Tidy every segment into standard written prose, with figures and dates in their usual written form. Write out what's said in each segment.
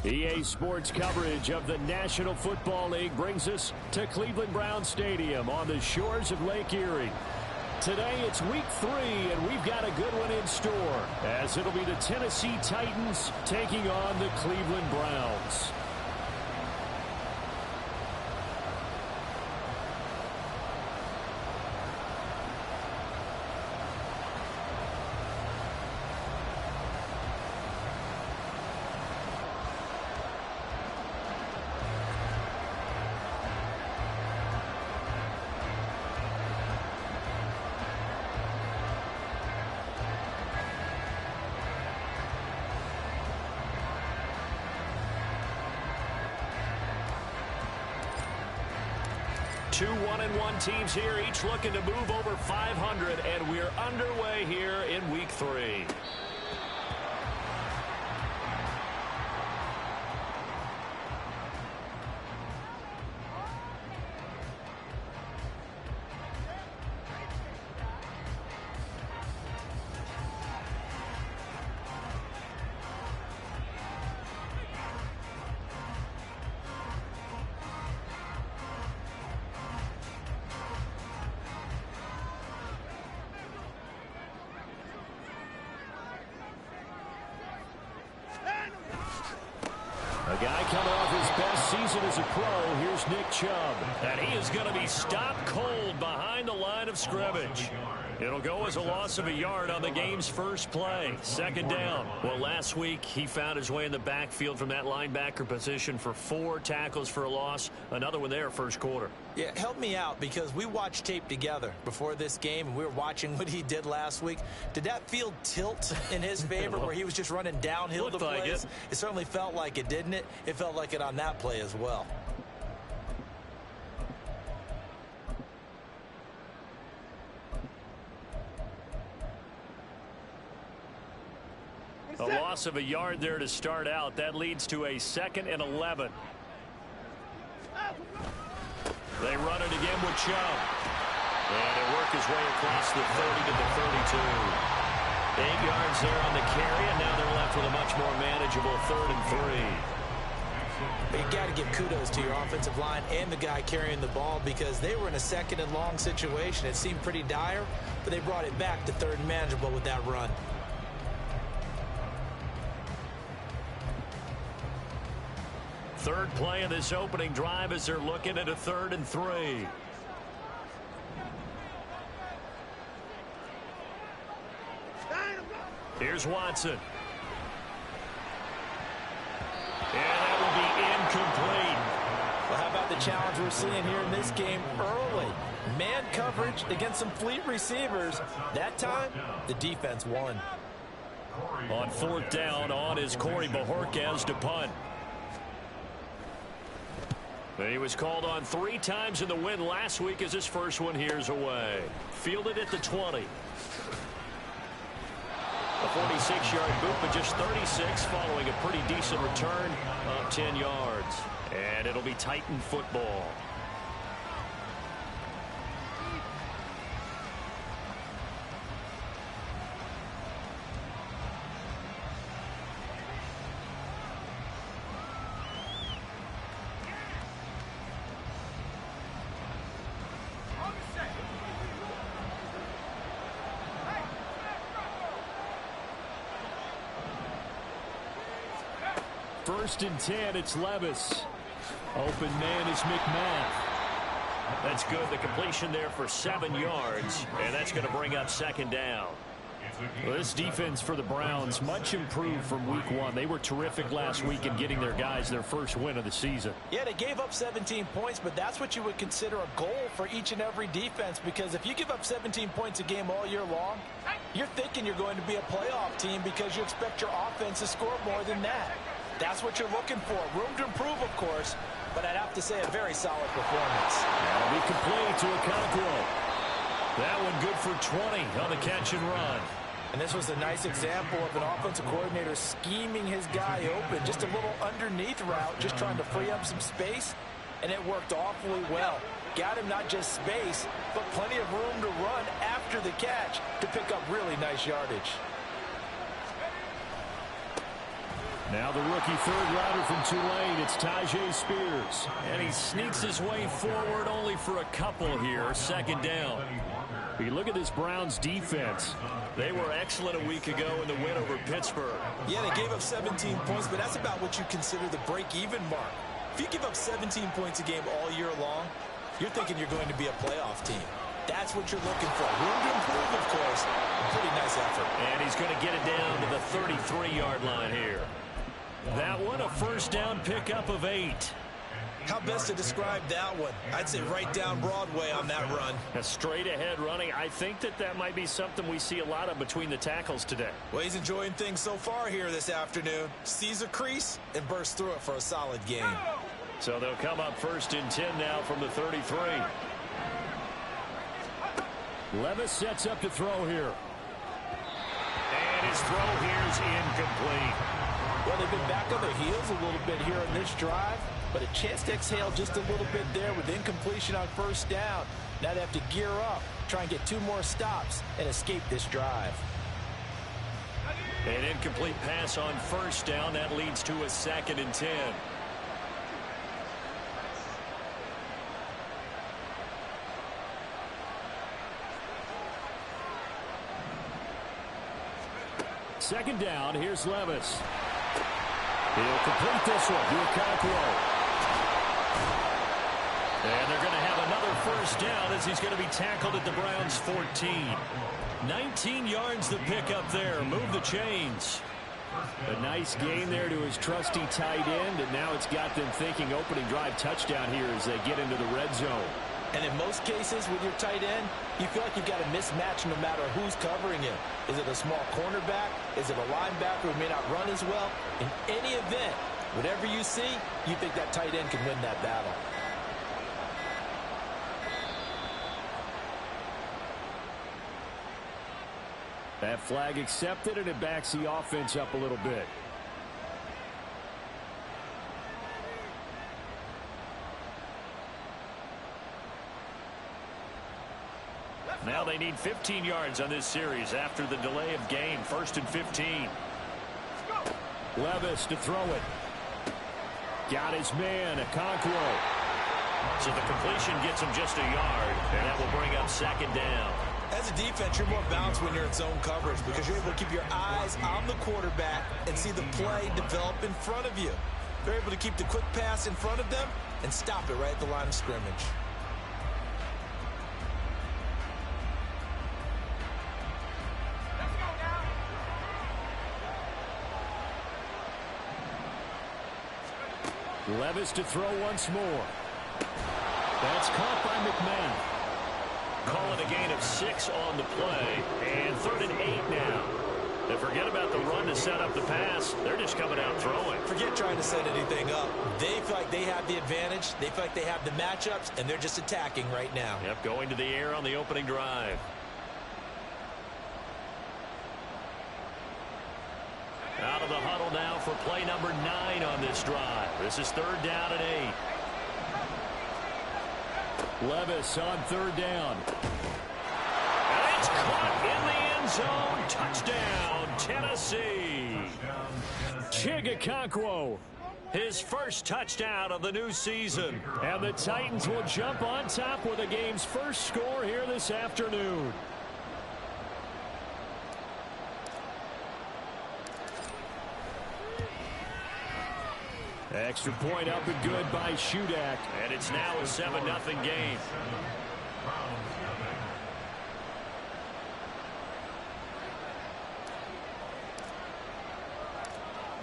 EA Sports coverage of the National Football League brings us to Cleveland Browns Stadium on the shores of Lake Erie. Today it's week 3, and we've got a good one in store, as it'll be the Tennessee Titans taking on the Cleveland Browns. Two 1-1 teams here, each looking to move over 500, and we're underway here in week 3. A guy coming off his best season as a pro, here's Nick Chubb. And he is going to be stopped cold behind the line of scrimmage. It'll go as a loss of a yard on the game's first play. Second down. Well, last week he found his way in the backfield from that linebacker position for 4 tackles for a loss. Another one there first quarter. Yeah, help me out, because we watched tape together before this game, and we were watching what he did last week. Did that field tilt in his favor where he was just running downhill the plays? Like it certainly felt like it, didn't it? It felt like it on that play as well. A loss of a yard there to start out. That leads to a 2nd and 11. They run it again with Chubb. And they work his way across the 30 to the 32. 8 yards there on the carry, and now they're left with a much more manageable 3rd and 3. You got to give kudos to your offensive line and the guy carrying the ball, because they were in a 2nd and long situation. It seemed pretty dire, but they brought it back to 3rd and manageable with that run. Third play of this opening drive as they're looking at a 3rd and 3. Here's Watson. And that will be incomplete. Well, how about the challenge we're seeing here in this game early? Man coverage against some fleet receivers. That time, the defense won. On 4th down, on is Corey Bojorquez to punt. He was called on 3 times in the win last week, as his first one here's away. Fielded at the 20. A 46-yard boot, but just 36 following a pretty decent return of 10 yards. And it'll be Titan football. First and 10, it's Levis. Open man is McMath. That's good. The completion there for 7 yards, and that's going to bring up 2nd down. Well, this defense for the Browns, much improved from week 1. They were terrific last week in getting their guys their first win of the season. Yeah, they gave up 17 points, but that's what you would consider a goal for each and every defense, because if you give up 17 points a game all year long, you're thinking you're going to be a playoff team because you expect your offense to score more than that. That's what you're looking for. Room to improve, of course, but I'd have to say a very solid performance. That'll be complete to Okonkwo. That one good for 20 on the catch and run. And this was a nice example of an offensive coordinator scheming his guy open. Just a little underneath route, just trying to free up some space, and it worked awfully well. Got him not just space, but plenty of room to run after the catch to pick up really nice yardage. Now the rookie third rounder from Tulane, it's Tyjae Spears. And he sneaks his way forward only for a couple here, second down. You look at this Browns defense. They were excellent a week ago in the win over Pittsburgh. Yeah, they gave up 17 points, but that's about what you consider the break-even mark. If you give up 17 points a game all year long, you're thinking you're going to be a playoff team. That's what you're looking for. Room to improve, of course. A pretty nice effort. And he's going to get it down to the 33-yard line here. That one, a first down pickup of 8. How best to describe that one? I'd say right down Broadway on that run. A straight-ahead running. I think that might be something we see a lot of between the tackles today. Well, he's enjoying things so far here this afternoon. Sees a crease and bursts through it for a solid game. So they'll come up first and 10 now from the 33. Levis sets up to throw here. And his throw here is incomplete. Well, they've been back on their heels a little bit here in this drive, but a chance to exhale just a little bit there with incompletion on first down. Now they have to gear up, try and get 2 more stops, and escape this drive. An incomplete pass on first down. That leads to a second and 10. Second down, here's Levis. He'll complete this one to Okonkwo. And they're going to have another first down as he's going to be tackled at the Browns' 14. 19 yards the pickup there. Move the chains. A nice gain there to his trusty tight end, and now it's got them thinking opening drive touchdown here as they get into the red zone. And in most cases with your tight end, you feel like you've got a mismatch no matter who's covering him. Is it a small cornerback? Is it a linebacker who may not run as well? In any event, whatever you see, you think that tight end can win that battle. That flag accepted, and it backs the offense up a little bit. Now they need 15 yards on this series after the delay of game. First and 15. Levis to throw it. Got his man, Okonkwo. So the completion gets him just a yard, and that will bring up second down. As a defense, you're more balanced when you're in zone coverage because you're able to keep your eyes on the quarterback and see the play develop in front of you. They're able to keep the quick pass in front of them and stop it right at the line of scrimmage. Levis to throw once more. That's caught by McMahon. Call it a gain of 6 on the play. And 3rd and 8 now. They forget about the run to set up the pass. They're just coming out throwing. Forget trying to set anything up. They feel like they have the advantage. They feel like they have the matchups, and they're just attacking right now. Yep, going to the air on the opening drive. Out of the huddle now for play number 9 on this drive. This is 3rd down and 8. Levis on 3rd down. And it's caught in the end zone. Touchdown, Tennessee. Chig Okonkwo, his first touchdown of the new season. And the Titans will jump on top with the game's first score here this afternoon. Extra point up and good by Shudak. And it's now a 7-0 game.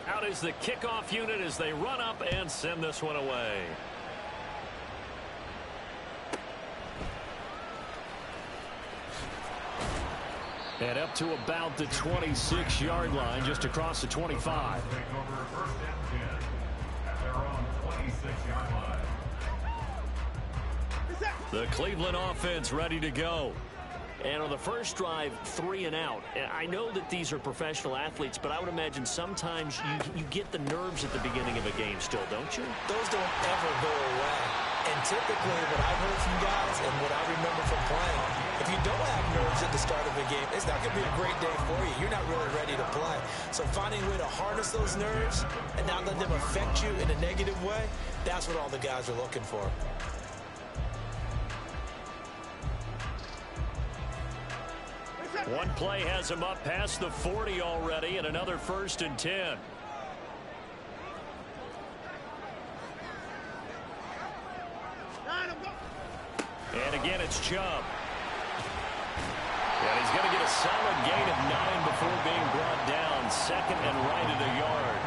Out is the kickoff unit as they run up and send this one away. And up to about the 26-yard line, just across the 25. The Cleveland offense ready to go. And on the first drive, 3 and out. I know that these are professional athletes, but I would imagine sometimes you get the nerves at the beginning of a game still, don't you? Those don't ever go away. And typically what I've heard from guys and what I remember from playing, if you you don't have nerves at the start of a game, it's not going to be a great day for you. You're not really ready to play. So finding a way to harness those nerves and not let them affect you in a negative way, that's what all the guys are looking for. One play has him up past the 40 already, and another 1st and 10. And again, it's Chubb. And he's going to get a solid gain of 9 before being brought down. 2nd and right at a yard.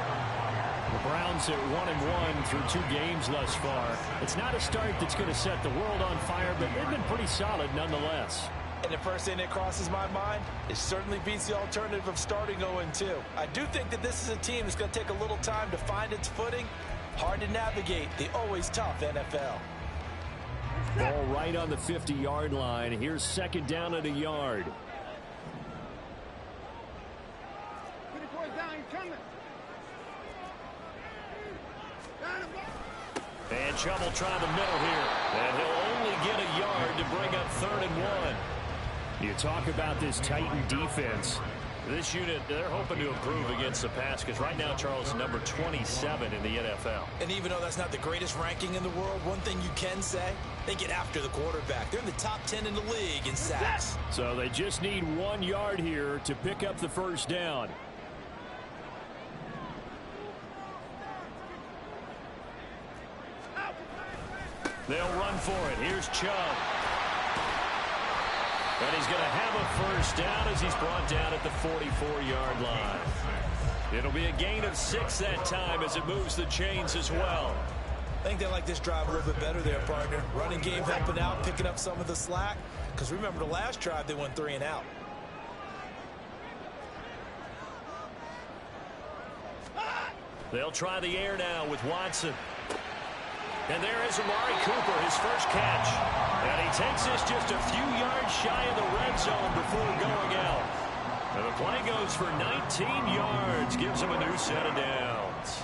The Browns are 1-1 through 2 games thus far. It's not a start that's going to set the world on fire, but they've been pretty solid nonetheless. And the first thing that crosses my mind, it certainly beats the alternative of starting 0-2. I do think that this is a team that's going to take a little time to find its footing. Hard to navigate the always tough NFL. Ball right on the 50-yard line. Here's 2nd down at a yard. And Chubb will try the middle here. And he'll only get a yard to bring up 3rd and 1. You talk about this Titan defense. This unit, they're hoping to improve against the pass because right now, Charles, number 27 in the NFL. And even though that's not the greatest ranking in the world, one thing you can say, they get after the quarterback. They're in the top 10 in the league in sacks. So they just need 1 yard here to pick up the 1st down. They'll run for it. Here's Chubb. And he's going to have a 1st down as he's brought down at the 44-yard line. It'll be a gain of 6 that time as it moves the chains as well. I think they like this drive a little bit better there, partner. Running game helping out, picking up some of the slack. Because remember, the last drive, they went 3 and out. They'll try the air now with Watson. And there is Amari Cooper, his first catch. And he takes this just a few yards shy of the red zone before going out. And the play goes for 19 yards, gives him a new set of downs.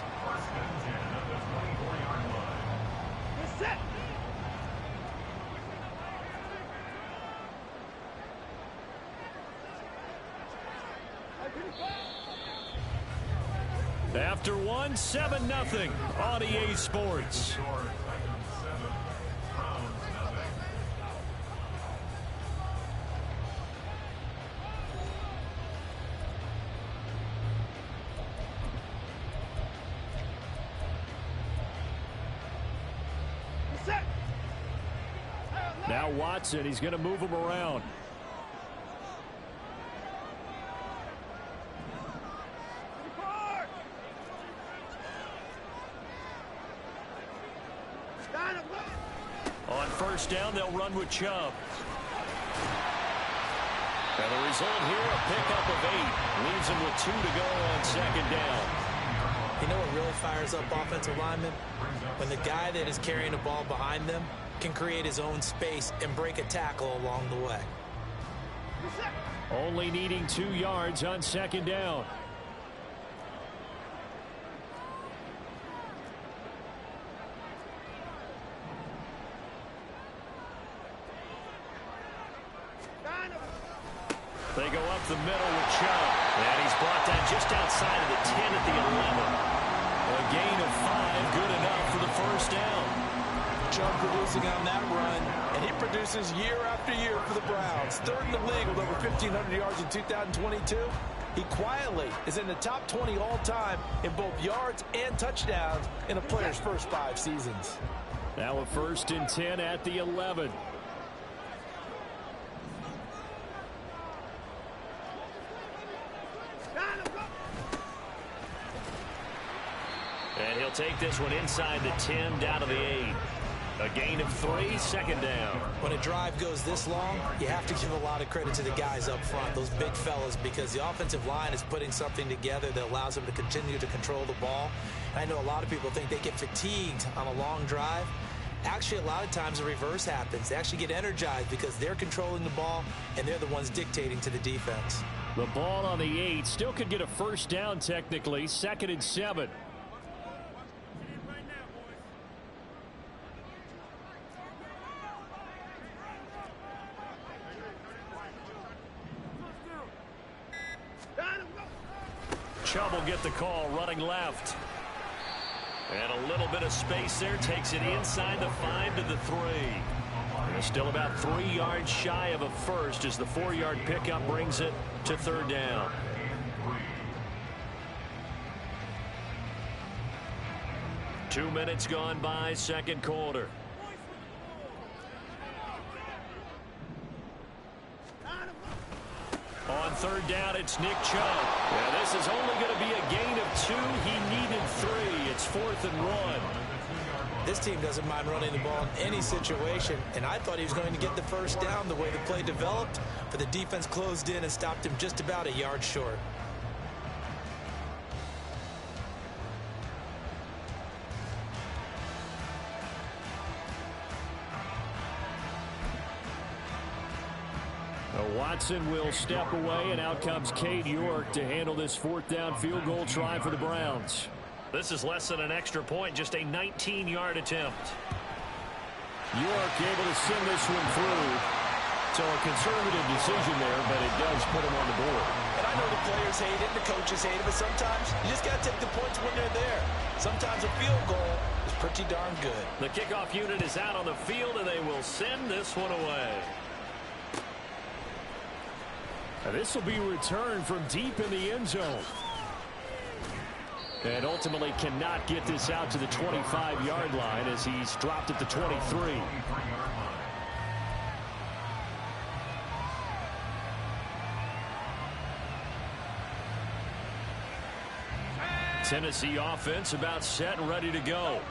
After 1, 7-0 on EA Sports. Now Watson, he's going to move him around. On 1st down, they'll run with Chubb. And the result here, a pickup of 8. Leaves them with 2 to go on 2nd down. You know what really fires up offensive linemen? When the guy that is carrying the ball behind them can create his own space and break a tackle along the way. Only needing 2 yards on 2nd down. They go up the middle with Chubb. And he's brought down just outside of the 10 at the 11. A gain of 5, good enough for the 1st down. Chubb producing on that run, and he produces year after year for the Browns. 3rd in the league with over 1,500 yards in 2022. He quietly is in the top 20 all-time in both yards and touchdowns in a player's first 5 seasons. Now a 1st and 10 at the 11. And he'll take this one inside the 10 down to the 8. A gain of 3, 2nd down. When a drive goes this long, you have to give a lot of credit to the guys up front, those big fellas, because the offensive line is putting something together that allows them to continue to control the ball. And I know a lot of people think they get fatigued on a long drive. Actually, a lot of times the reverse happens. They actually get energized because they're controlling the ball, and they're the ones dictating to the defense. The ball on the 8 still could get a 1st down technically, 2nd and 7. Chubb will get the call running left. And a little bit of space there. Takes it inside the 5 to the 3. And still about 3 yards shy of a first as the 4-yard pickup brings it to 3rd down. Two minutes gone by, second quarter. On 3rd down, it's Nick Chubb. Yeah, this is only going to be a gain of 2. He needed 3. It's 4th and 1. This team doesn't mind running the ball in any situation, and I thought he was going to get the first down the way the play developed, but the defense closed in and stopped him just about a yard short. Watson will step away, and out comes Cade York to handle this 4th down field goal try for the Browns. This is less than an extra point, just a 19-yard attempt. York able to send this one through. So a conservative decision there, but it does put him on the board. And I know the players hate it, the coaches hate it, but sometimes you just got to take the points when they're there. Sometimes a field goal is pretty darn good. The kickoff unit is out on the field, and they will send this one away. This will be returned from deep in the end zone. And ultimately cannot get this out to the 25-yard line as he's dropped at the 23. Tennessee offense about set and ready to go.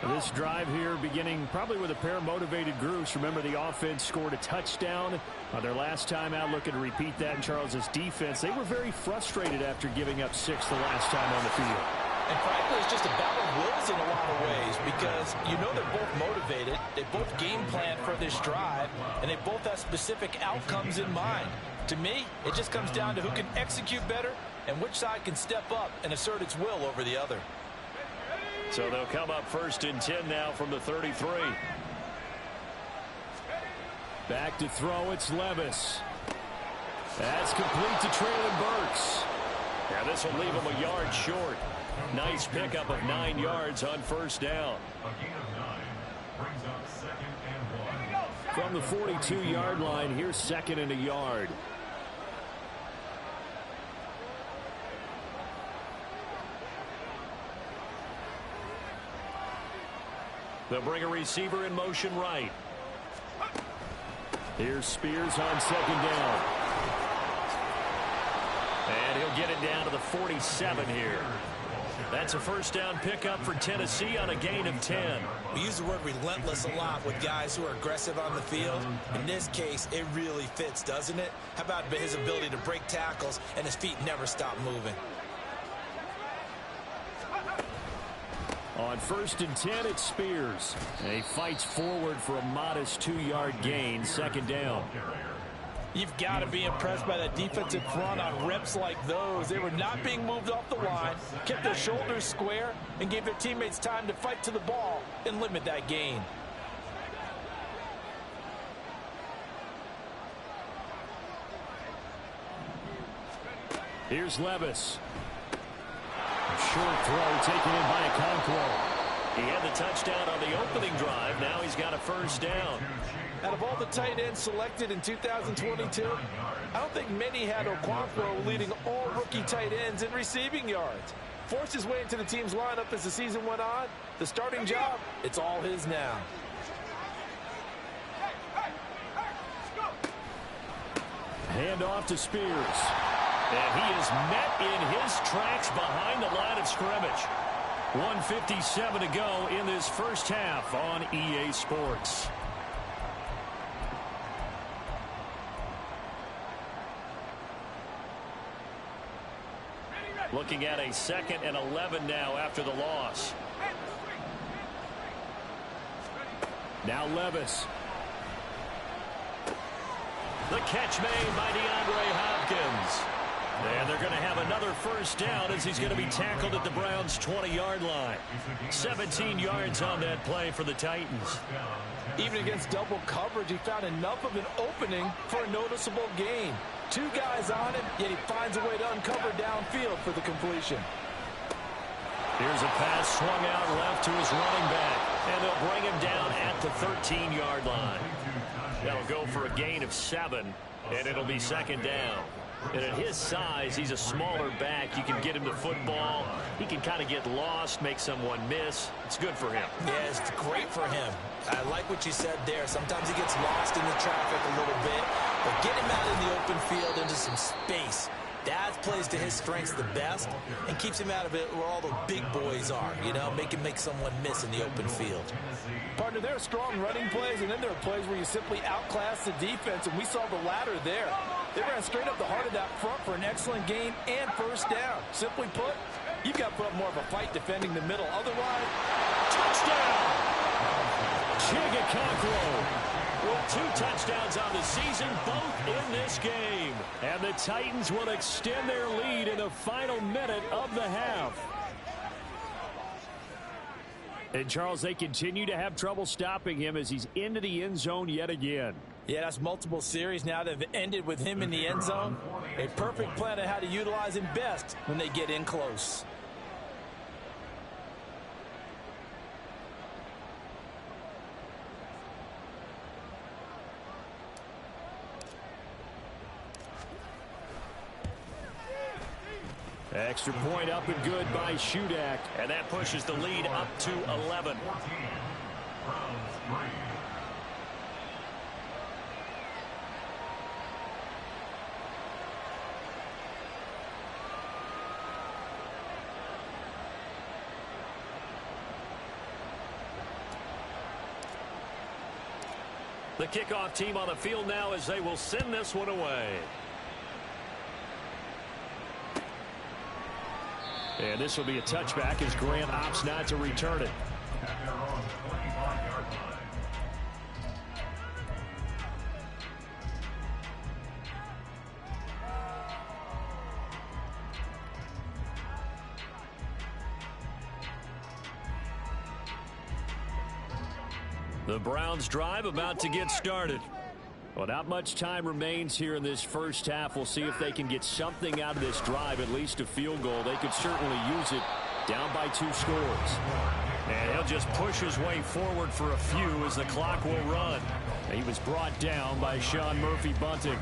This drive here beginning probably with a pair of motivated groups. Remember, the offense scored a touchdown their last time out. Looking to repeat that in Charles's defense. They were very frustrated after giving up 6 the last time on the field. And frankly, it's just a battle of wills in a lot of ways because you know they're both motivated. They both game plan for this drive, and they both have specific outcomes in mind. To me, it just comes down to who can execute better and which side can step up and assert its will over the other. So they'll come up 1st and 10 now from the 33. Back to throw, it's Levis. That's complete to Traylon Burks. Yeah, this will leave him a yard short. Nice pickup of 9 yards on 1st down. From the 42-yard line, here's 2nd and a yard. They'll bring a receiver in motion right. Here's Spears on 2nd down. And he'll get it down to the 47 here. That's a 1st down pickup for Tennessee on a gain of 10. We use the word relentless a lot with guys who are aggressive on the field. In this case, it really fits, doesn't it? How about his ability to break tackles and his feet never stop moving? On 1st and 10, it's Spears. And he fights forward for a modest 2-yard gain, 2nd down. You've got to be impressed by that defensive front on reps like those. They were not being moved off the line, kept their shoulders square, and gave their teammates time to fight to the ball and limit that gain. Here's Levis. Short throw taken in by Okonkwo. He had the touchdown on the opening drive. Now he's got a 1st down. Out of all the tight ends selected in 2022, I don't think many had Okonkwo leading all rookie tight ends in receiving yards. Forced his way into the team's lineup as the season went on. The starting job, it's all his now. Hand off to Spears. And he is met in his tracks behind the line of scrimmage. 1:57 to go in this first half on EA Sports. Looking at a 2nd and 11 now after the loss. Now Levis. The catch made by DeAndre Hopkins. And they're going to have another 1st down as he's going to be tackled at the Browns' 20-yard line. 17 yards on that play for the Titans. Even against double coverage, he found enough of an opening for a noticeable gain. Two guys on him, yet he finds a way to uncover downfield for the completion. Here's a pass swung out left to his running back, and they'll bring him down at the 13-yard line. That'll go for a gain of 7, and it'll be second down. And at his size, he's a smaller back. You can get him the football. He can kind of get lost, make someone miss. It's good for him. Yeah, it's great for him. I like what you said there. Sometimes he gets lost in the traffic a little bit, but get him out in the open field into some space. That plays to his strengths the best and keeps him out of it where all the big boys are, you know, make someone miss in the open field. Partner, there are strong running plays, and then there are plays where you simply outclass the defense, and we saw the latter there. They ran straight up the heart of that front for an excellent gain and first down. Simply put, you've got to put up more of a fight defending the middle. Otherwise, touchdown! Chigakakro with 2 touchdowns on the season, both in this game. And the Titans will extend their lead in the final minute of the half. And, Charles, they continue to have trouble stopping him as he's into the end zone yet again. Yeah, that's multiple series now that have ended with him in the end zone. A perfect plan on how to utilize him best when they get in close. Extra point up and good by Shudak. And that pushes the lead up to 11. The kickoff team on the field now as they will send this one away. And this will be a touchback as Grant opts not to return it. The Browns drive about to get started. Well, not much time remains here in this first half. We'll see if they can get something out of this drive, at least a field goal. They could certainly use it down by 2 scores. And he'll just push his way forward for a few as the clock will run. He was brought down by Sean Murphy-Bunting.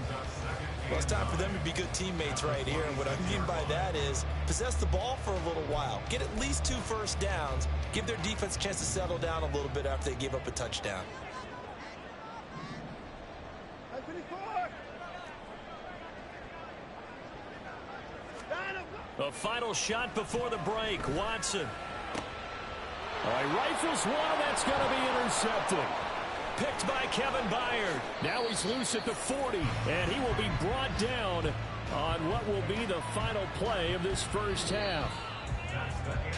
Well, it's time for them to be good teammates right here. And what I mean by that is possess the ball for a little while. Get at least 2 first downs. Give their defense a chance to settle down a little bit after they give up a touchdown. A final shot before the break. Watson. He rifles one. That's going to be intercepted. Picked by Kevin Byard. Now he's loose at the 40. And he will be brought down on what will be the final play of this first half.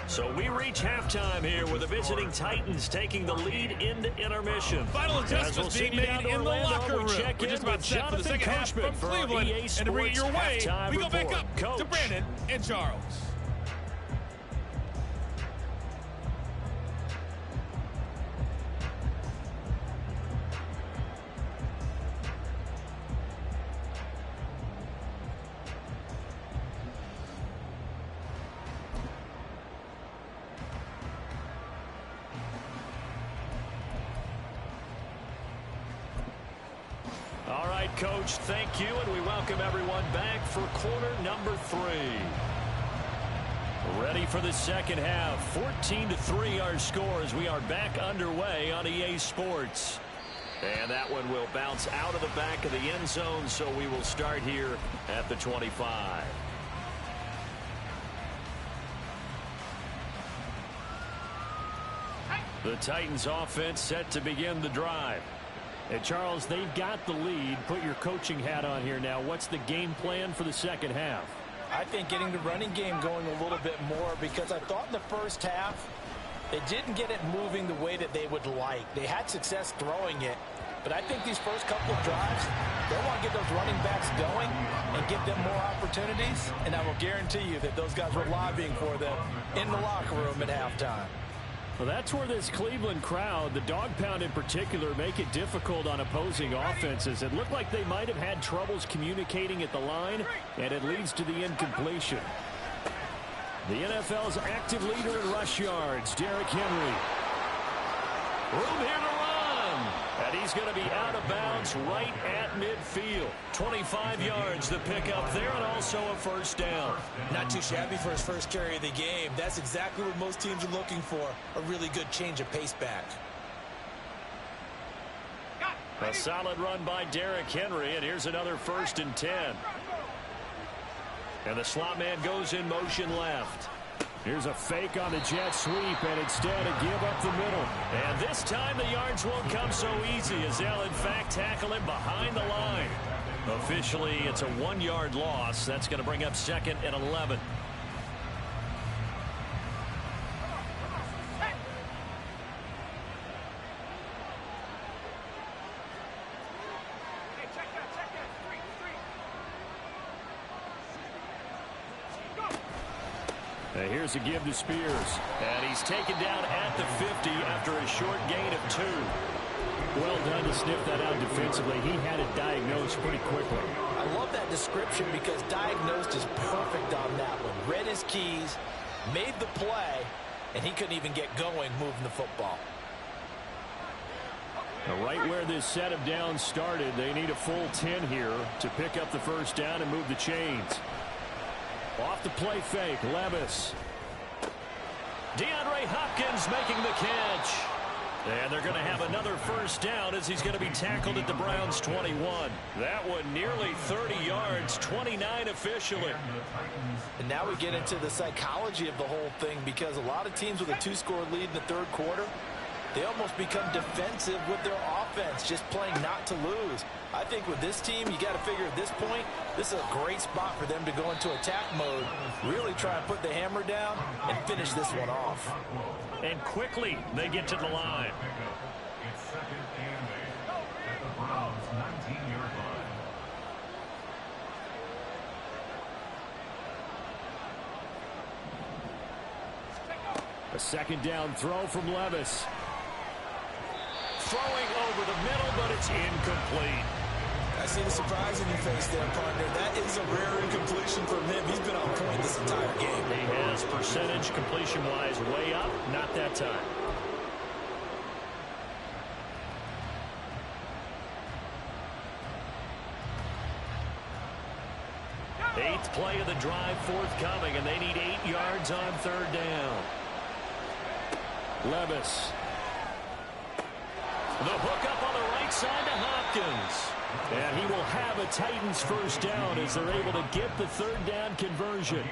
So we reach halftime here with the visiting Titans taking the lead into intermission. Final adjustments being made in the locker room. We're just about set for the second half from Cleveland. And to bring it your way, we go back up to Brandon and Charles. All right, Coach, thank you, and we welcome everyone back for quarter number 3. Ready for the second half. 14-3 our score as we are back underway on EA Sports. And that one will bounce out of the back of the end zone, so we will start here at the 25. The Titans offense set to begin the drive. And, Charles, they've got the lead. Put your coaching hat on here now. What's the game plan for the second half? I think getting the running game going a little bit more, because I thought in the first half they didn't get it moving the way that they would like. They had success throwing it, but I think these first couple of drives, they want to get those running backs going and give them more opportunities, and I will guarantee you that those guys were lobbying for them in the locker room at halftime. Well, that's where this Cleveland crowd, the dog pound in particular, make it difficult on opposing offenses. It looked like they might have had troubles communicating at the line, and it leads to the incompletion. The NFL's active leader in rush yards, Derrick Henry. Room here to run. And he's going to be out of bounds right at midfield. 25 yards the pickup there, and also a first down. Not too shabby for his first carry of the game. That's exactly what most teams are looking for, a really good change of pace back. A solid run by Derrick Henry, and here's another 1st and 10. And the slot man goes in motion left. Here's a fake on the jet sweep, and instead a give up the middle. And this time the yards won't come so easy as they'll in fact tackle him behind the line. Officially, it's a 1-yard loss. That's going to bring up 2nd and 11. Here's a give to Spears. And he's taken down at the 50 after a short gain of 2. Well done to sniff that out defensively. He had it diagnosed pretty quickly. I love that description because diagnosed is perfect on that one. Read his keys, made the play, and he couldn't even get going moving the football. Now, right where this set of downs started, they need a full 10 here to pick up the first down and move the chains. Off the play fake, Levis. DeAndre Hopkins making the catch. And they're going to have another first down as he's going to be tackled at the Browns' 21. That one nearly 30 yards, 29 officially. And now we get into the psychology of the whole thing because a lot of teams with a 2-score lead in the 3rd quarter, they almost become defensive with their offense, just playing not to lose. I think with this team, you got to figure at this point, this is a great spot for them to go into attack mode, really try and put the hammer down and finish this one off. And quickly, they get to the line. It's 2nd and 8 at the Browns' 19-yard line. A 2nd down throw from Levis. Throwing over the middle, but it's incomplete. I see the surprise in your face there, partner. That is a rare incompletion from him. He's been on point this entire game. He has percentage completion-wise way up, not that time. 8th play of the drive forthcoming, and they need 8 yards on 3rd down. Levis. The hook up on the right side to Hopkins. And he will have a Titans first down as they're able to get the 3rd down conversion.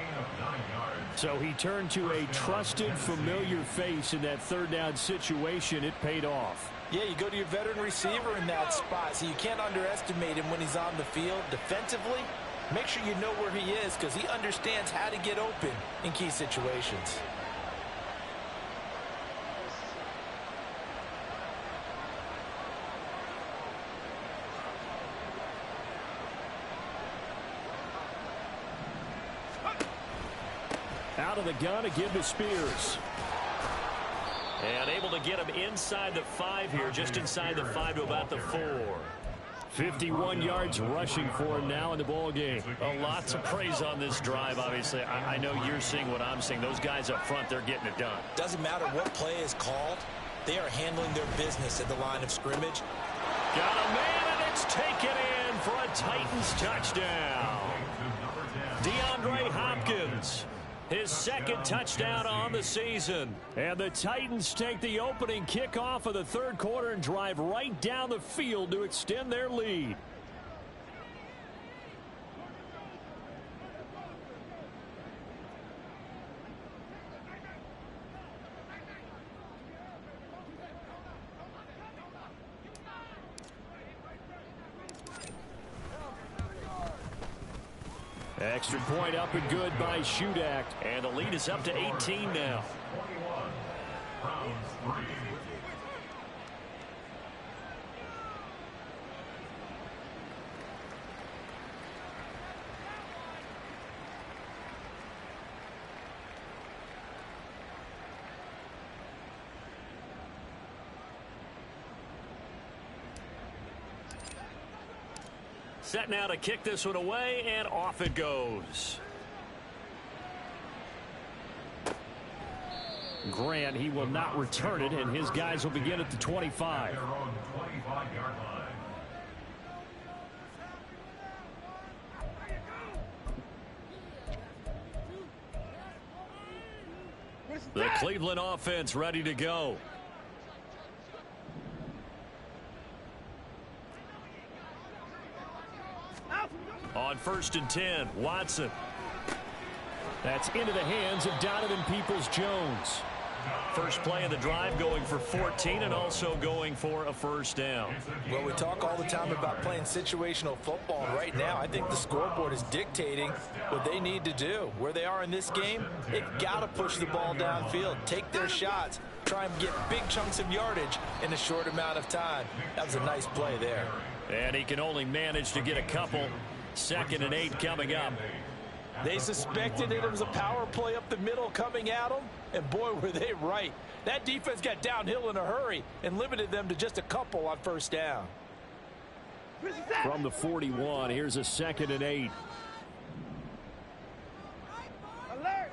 So he turned to a trusted, familiar face in that 3rd down situation. It paid off. Yeah, you go to your veteran receiver in that spot, so you can't underestimate him when he's on the field. Defensively, make sure you know where he is because he understands how to get open in key situations. Out of the gun, a give to Spears. And able to get him inside the 5 here, just inside the 5 to about the 4. 51 yards rushing for him now in the ball game. Lots of praise on this drive, obviously. I know you're seeing what I'm seeing. Those guys up front, they're getting it done. Doesn't matter what play is called. They are handling their business at the line of scrimmage. Got a man, and it's taken in for a Titans touchdown. DeAndre Hopkins. His 2nd touchdown on the season. And the Titans take the opening kickoff of the 3rd quarter and drive right down the field to extend their lead. Extra point up and good by Shudak. And the lead is up to 18 now. 21, Browns 3. Set now to kick this one away, and off it goes. Grant, he will not return it, and his guys will begin at the 25. The Cleveland offense ready to go. On 1st and 10, Watson. That's into the hands of Donovan Peoples-Jones. First play of the drive, going for 14 and also going for a first down. Well, we talk all the time about playing situational football. And right now, I think the scoreboard is dictating what they need to do. Where they are in this game, they've got to push the ball downfield, take their shots, try and get big chunks of yardage in a short amount of time. That was a nice play there. And he can only manage to get a couple. 2nd and 8 coming up. They suspected it was a power play up the middle coming at them, and boy, were they right. That defense got downhill in a hurry and limited them to just a couple on first down. From the 41, here's a 2nd and 8. Alert!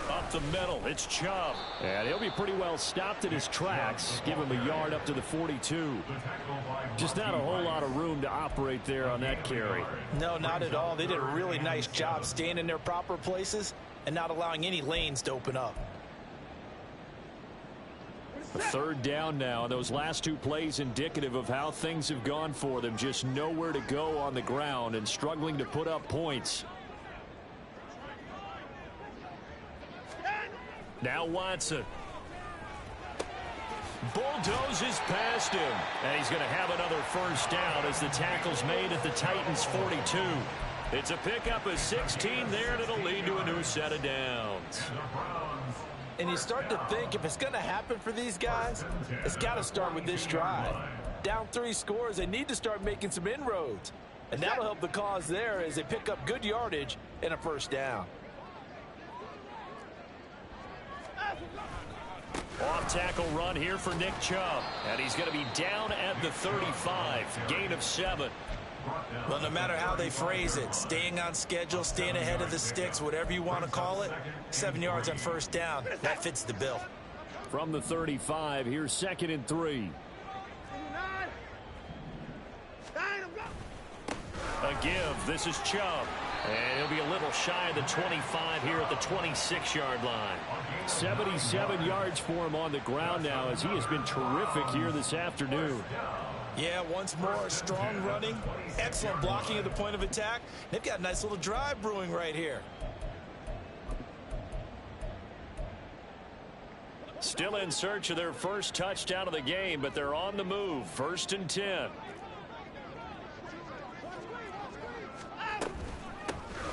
Up the middle, it's Chubb. And he'll be pretty well stopped in his tracks. Give him a yard up to the 42. Just not a whole lot of room to operate there on that carry. No, not at all. They did a really nice job staying in their proper places and not allowing any lanes to open up. A 3rd down now. Those last 2 plays indicative of how things have gone for them. Just nowhere to go on the ground and struggling to put up points. Now Watson. Bulldozes past him. And he's going to have another first down as the tackle's made at the Titans' 42. It's a pickup of 16 there, and it'll lead to a new set of downs. And you start to think if it's going to happen for these guys, it's got to start with this drive. Down 3 scores, they need to start making some inroads. And that'll help the cause there as they pick up good yardage and a first down. Off-tackle run here for Nick Chubb. And he's going to be down at the 35. Gain of 7. Well, no matter how they phrase it, staying on schedule, staying ahead of the sticks, whatever you want to call it, 7 yards on first down, that fits the bill. From the 35, here's 2nd and 3. A give. This is Chubb. And he'll be a little shy of the 25 here at the 26-yard line. 77 yards for him on the ground now as he has been terrific here this afternoon. Yeah, once more, strong running, excellent blocking at the point of attack. They've got a nice little drive brewing right here. Still in search of their first touchdown of the game, but they're on the move. 1st and 10.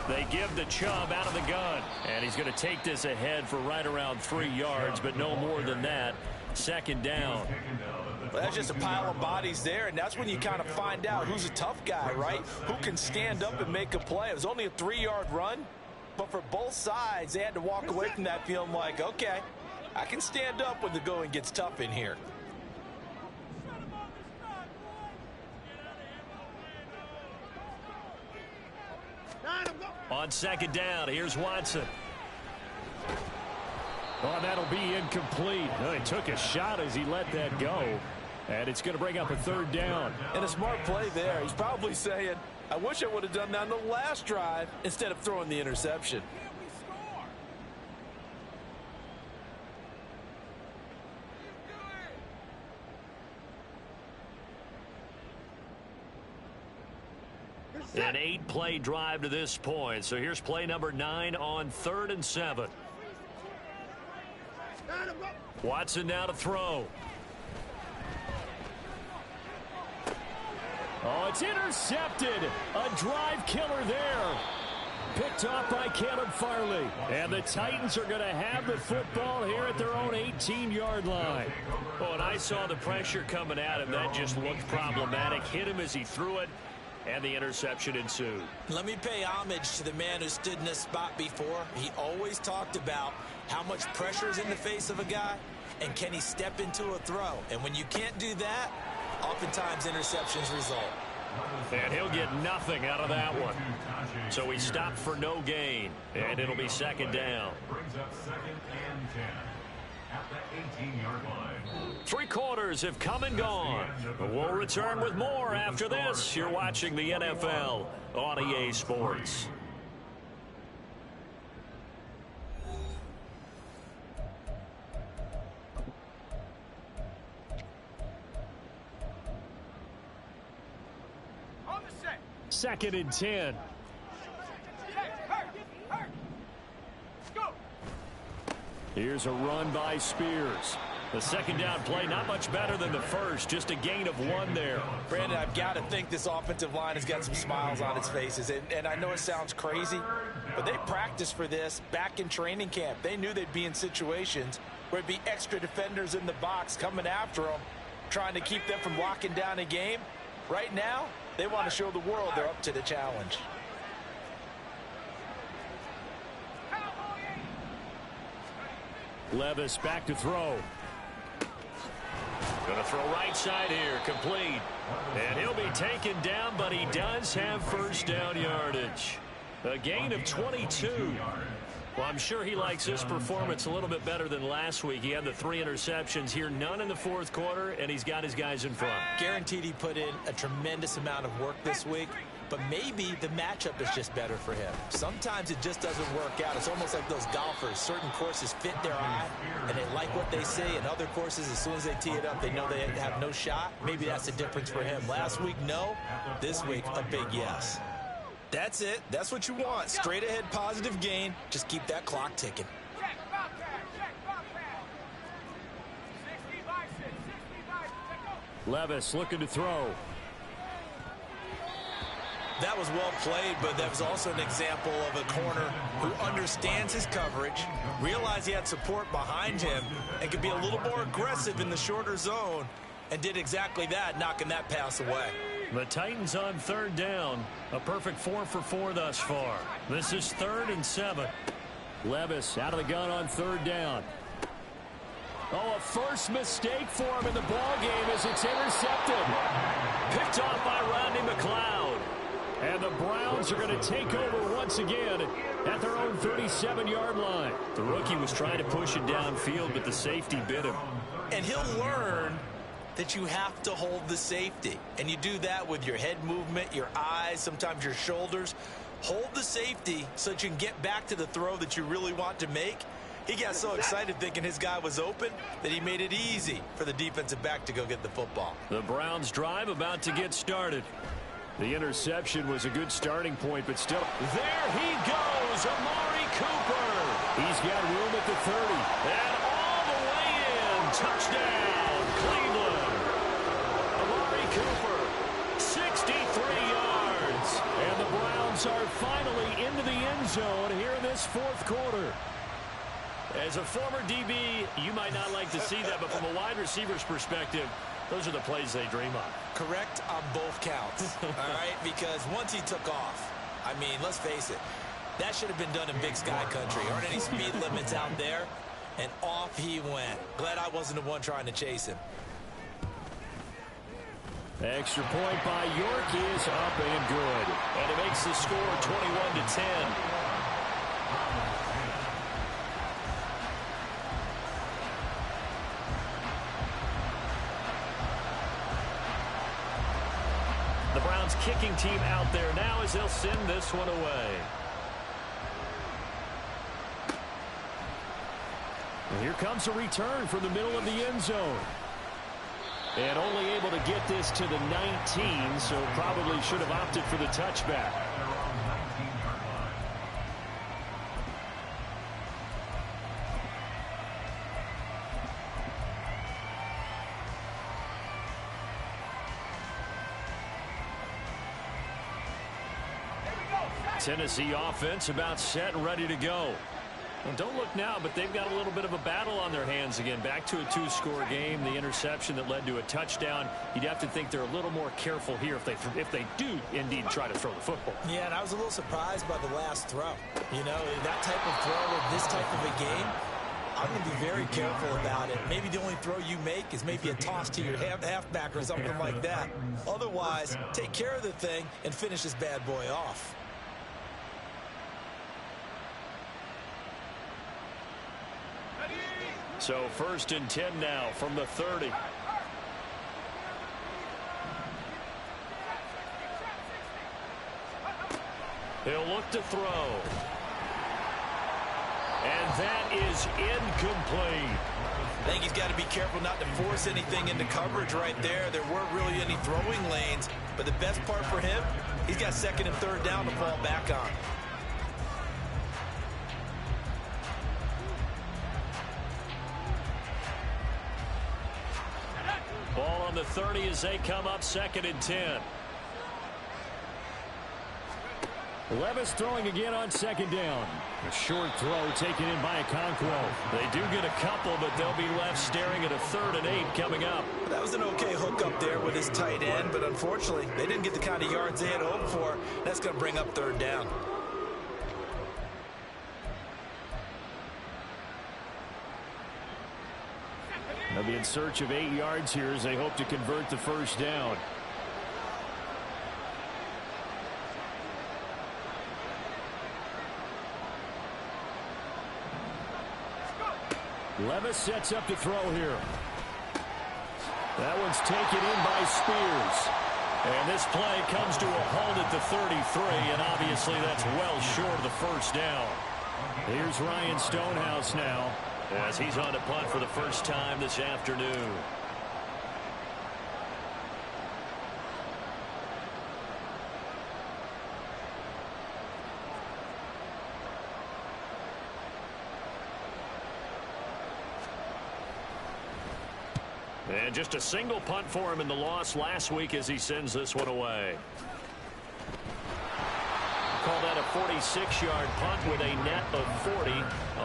They give the Chubb out of the gun. And he's going to take this ahead for right around 3 yards, but no more than that. 2nd down. Well, that's just a pile of bodies there, and that's when you kind of find out who's a tough guy, right? Who can stand up and make a play. It was only a 3-yard run, but for both sides, they had to walk away from that feeling like, okay, I can stand up when the going gets tough in here. On 2nd down, here's Watson. Oh, that'll be incomplete. Oh, he took a shot as he let that go. And it's going to bring up a 3rd down. And a smart play there. He's probably saying, I wish I would have done that on the last drive instead of throwing the interception. An 8-play drive to this point. So here's play number 9 on 3rd and 7. Watson now to throw. Oh, it's intercepted. A drive killer there. Picked off by Caleb Farley. And the Titans are going to have the football here at their own 18-yard line. Oh, and I saw the pressure coming at him. That just looked problematic. Hit him as he threw it. And the interception ensued. Let me pay homage to the man who stood in this spot before. He always talked about how much pressure is in the face of a guy. and can he step into a throw? And when you can't do that, oftentimes interceptions result. And he'll get nothing out of that one. So he stopped for no gain, and it'll be second down. Brings up 2nd and 10 at the 18-yard line. 3 quarters have come and gone. We'll return with more after this. You're watching the NFL on EA Sports. Second and 10. Here's a run by Spears. The second down play, not much better than the first, just a gain of 1 there. Brandon, I've got to think this offensive line has got some smiles on its faces. And I know it sounds crazy, but they practiced for this back in training camp. They knew they'd be in situations where it'd be extra defenders in the box coming after them, trying to keep them from locking down a game. Right now, they want to show the world they're up to the challenge. Levis back to throw. Going to throw right side here, complete. And he'll be taken down, but he does have first down yardage. A gain of 22. Well, I'm sure he likes this performance a little bit better than last week. He had the 3 interceptions here, none in the fourth quarter, and he's got his guys in front. Guaranteed he put in a tremendous amount of work this week, but maybe the matchup is just better for him. Sometimes it just doesn't work out. It's almost like those golfers. Certain courses fit their eye, and they like what they see, and other courses, as soon as they tee it up, they know they have no shot. Maybe that's the difference for him. Last week, no. This week, a big yes. That's it. That's what you want. Straight ahead positive gain. Just keep that clock ticking. Levis looking to throw. That was well played, but that was also an example of a corner who understands his coverage, realized he had support behind him, and could be a little more aggressive in the shorter zone, and did exactly that, knocking that pass away. The Titans on third down. A perfect 4 for 4 thus far. This is 3rd and 7. Levis out of the gun on third down. Oh, a first mistake for him in the ball game as it's intercepted. Picked off by Rodney McLeod. And the Browns are going to take over once again at their own 37-yard line. The rookie was trying to push it downfield, but the safety bit him. And he'll learn that you have to hold the safety. And you do that with your head movement, your eyes, sometimes your shoulders. Hold the safety so that you can get back to the throw that you really want to make. He got so excited thinking his guy was open that he made it easy for the defensive back to go get the football. The Browns drive about to get started. The interception was a good starting point, but still. There he goes, Amari Cooper. He's got room at the 30. And all the way in. Touchdown, Cleveland. Amari Cooper, 63 yards. And the Browns are finally into the end zone here in this fourth quarter. As a former DB, you might not like to see that, but from a wide receiver's perspective, those are the plays they dream of. Correct on both counts, all right? Because once he took off, I mean, let's face it, that should have been done in Big Sky Country. Aren't any speed limits out there? And off he went. Glad I wasn't the one trying to chase him. Extra point by York is up and good. And it makes the score 21-10. The Browns kicking team out there now as they'll send this one away. And here comes a return from the middle of the end zone. And only able to get this to the 19, so probably should have opted for the touchback. Tennessee offense about set and ready to go. Well, don't look now, but they've got a little bit of a battle on their hands again. Back to a 2-score game. The interception that led to a touchdown. You'd have to think they're a little more careful here if they do indeed try to throw the football. Yeah, and I was a little surprised by the last throw. You know, that type of throw in this type of a game, I I'm going to be very careful about it. Maybe the only throw you make is maybe a toss to your halfback or something like that. Otherwise, take care of the thing and finish this bad boy off. So 1st and 10 now from the 30. He'll look to throw. And that is incomplete. I think he's got to be careful not to force anything into coverage right there. There weren't really any throwing lanes. But the best part for him, he's got 2nd and 3rd down to fall back on. Ball on the 30 as they come up 2nd and 10. Levis throwing again on 2nd down. A short throw taken in by Okonkwo. They do get a couple, but they'll be left staring at a 3rd and 8 coming up. That was an okay hook up there with his tight end, but unfortunately, they didn't get the kind of yards they had hoped for. That's going to bring up 3rd down. They'll be in search of 8 yards here as they hope to convert the 1st down. Levis sets up to throw here. That one's taken in by Spears. And this play comes to a halt at the 33, and obviously that's well short of the 1st down. Here's Ryan Stonehouse now, as he's on to punt for the first time this afternoon. And just a single punt for him in the loss last week as he sends this one away. Call that a 46-yard punt with a net of 40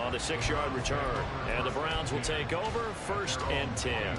on the 6-yard return. And the Browns will take over 1st and 10.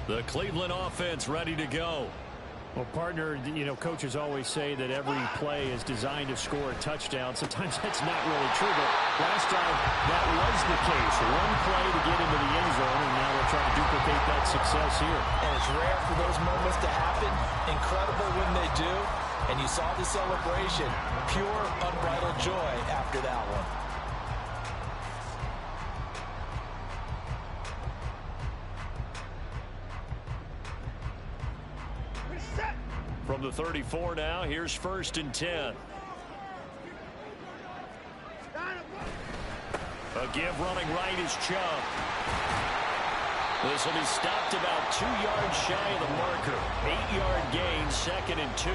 The Cleveland offense ready to go. Well, partner, you know, coaches always say that every play is designed to score a touchdown. Sometimes that's not really true, but last time that was the case. One play to get into the end zone, and now they're trying to duplicate that success here. And it's rare for those moments to happen. Incredible when they do. And you saw the celebration. Pure, unbridled joy after that one. From the 34 now, here's 1st and 10. A give running right is Chubb. This will be stopped about 2 yards shy of the marker. 8-yard gain, 2nd and 2.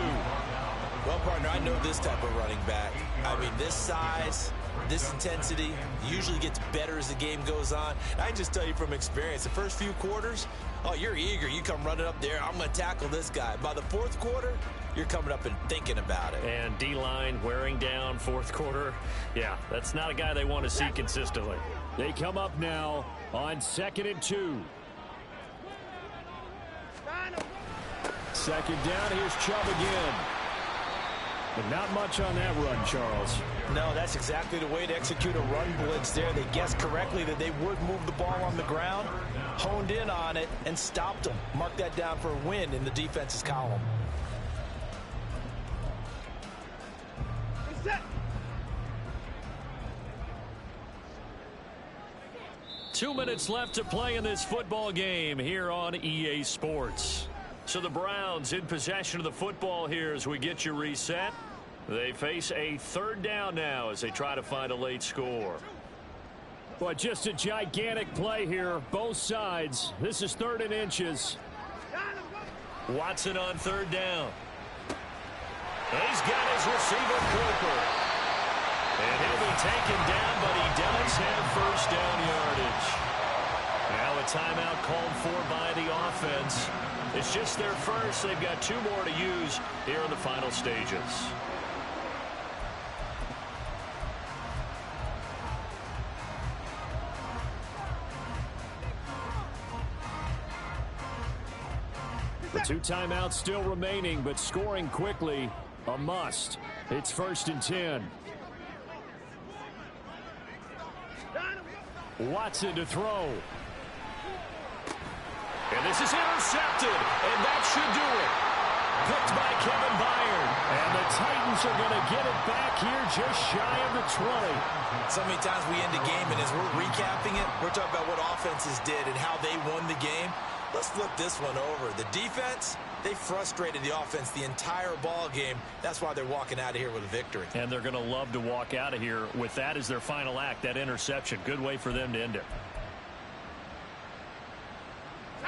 Well, partner, I know this type of running back. I mean, this size, this intensity usually gets better as the game goes on. I can just tell you from experience, the first few quarters, oh, you're eager. You come running up there. I'm going to tackle this guy. By the 4th quarter, you're coming up and thinking about it. And D-line wearing down 4th quarter. Yeah, that's not a guy they want to see consistently. They come up now on 2nd and 2. 2nd down. Here's Chubb again. But not much on that run, Charles. No, that's exactly the way to execute a run blitz there. They guessed correctly that they would move the ball on the ground, honed in on it, and stopped them. Mark that down for a win in the defense's column. Set. 2 minutes left to play in this football game here on EA Sports. So the Browns in possession of the football here as we get you reset. They face a 3rd down now as they try to find a late score. But just a gigantic play here, both sides. This is 3rd and inches. Watson on 3rd down. He's got his receiver Cooper. And he'll be taken down, but he does have first down yardage. Now a timeout called for by the offense. It's just their first. They've got 2 more to use here in the final stages. The 2 timeouts still remaining, but scoring quickly, a must. It's 1st and 10. Watson to throw. And this is intercepted, and that should do it. Picked by Kevin Byard. And the Titans are going to get it back here just shy of the 20. So many times we end a game, and as we're recapping it, we're talking about what offenses did and how they won the game. Let's flip this one over. The defense, they frustrated the offense the entire ball game. That's why they're walking out of here with a victory. And they're going to love to walk out of here with that as their final act, that interception. Good way for them to end it.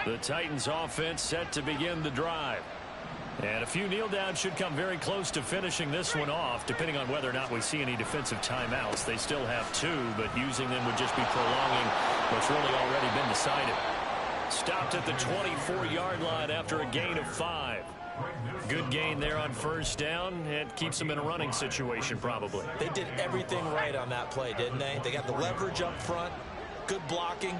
The Titans offense set to begin the drive. And a few kneel downs should come very close to finishing this one off, depending on whether or not we see any defensive timeouts. They still have 2, but using them would just be prolonging what's really already been decided. Stopped at the 24-yard line after a gain of 5. Good gain there on first down. It keeps them in a running situation probably. They did everything right on that play, didn't they? They got the leverage up front, good blocking,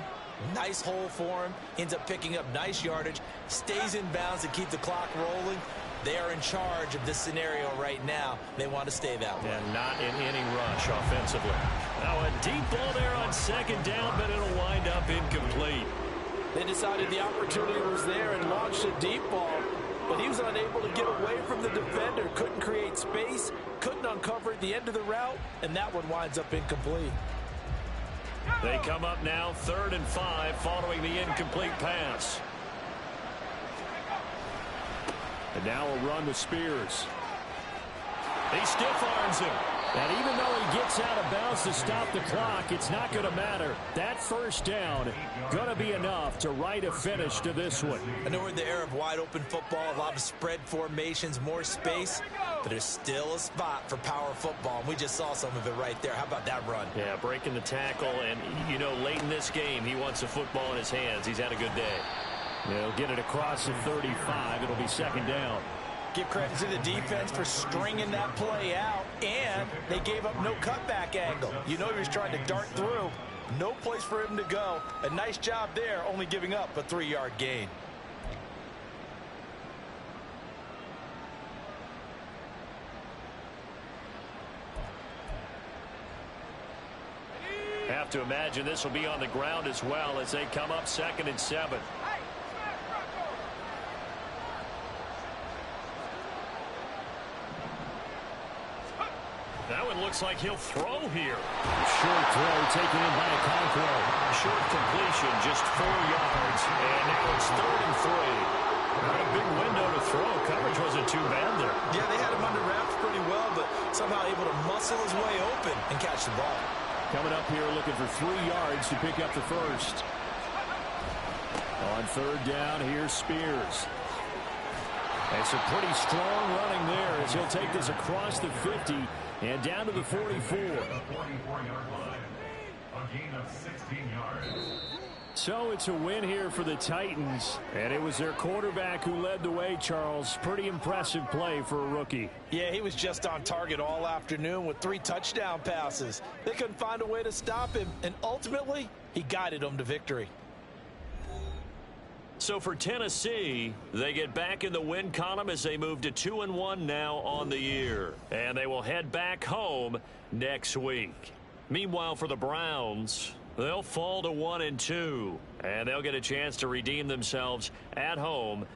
nice hole for him, ends up picking up nice yardage, stays in bounds to keep the clock rolling. They are in charge of this scenario right now. They want to stay that way. And not in any rush offensively. Now a deep ball there on 2nd down, but it'll wind up incomplete. They decided the opportunity was there and launched a deep ball, but he was unable to get away from the defender, couldn't create space, couldn't uncover at the end of the route, and that one winds up incomplete. They come up now 3rd and 5 following the incomplete pass. And now a run with Spears. He stiff-arms him. And even though he gets out of bounds to stop the clock, it's not going to matter. That first down going to be enough to write a finish to this one. I know we're in the era of wide-open football, a lot of spread formations, more space, but there's still a spot for power football, and we just saw some of it right there. How about that run? Yeah, breaking the tackle, and, you know, late in this game, he wants the football in his hands. He's had a good day. They'll get it across the 35. It'll be 2nd down. Give credit to the defense for stringing that play out, and they gave up no cutback angle. You know he was trying to dart through. No place for him to go. A nice job there, only giving up a 3-yard gain. Have to imagine this will be on the ground as well as they come up 2nd and 7. That one looks like he'll throw here. Short throw taken in by Okonkwo. Short completion, just 4 yards. And now it's 3rd and 3. Not a big window to throw. Coverage wasn't too bad there. Yeah, they had him under wraps pretty well, but somehow able to muscle his way open and catch the ball. Coming up here looking for 3 yards to pick up the first. On 3rd down, here's Spears. It's a pretty strong running there as he'll take this across the 50 and down to the 44. So it's a win here for the Titans, and it was their quarterback who led the way, Charles. Pretty impressive play for a rookie. Yeah, he was just on target all afternoon with 3 touchdown passes. They couldn't find a way to stop him, and ultimately, he guided them to victory. So for Tennessee, they get back in the win column as they move to 2-1 now on the year. And they will head back home next week. Meanwhile, for the Browns, they'll fall to 1-2. And they'll get a chance to redeem themselves at home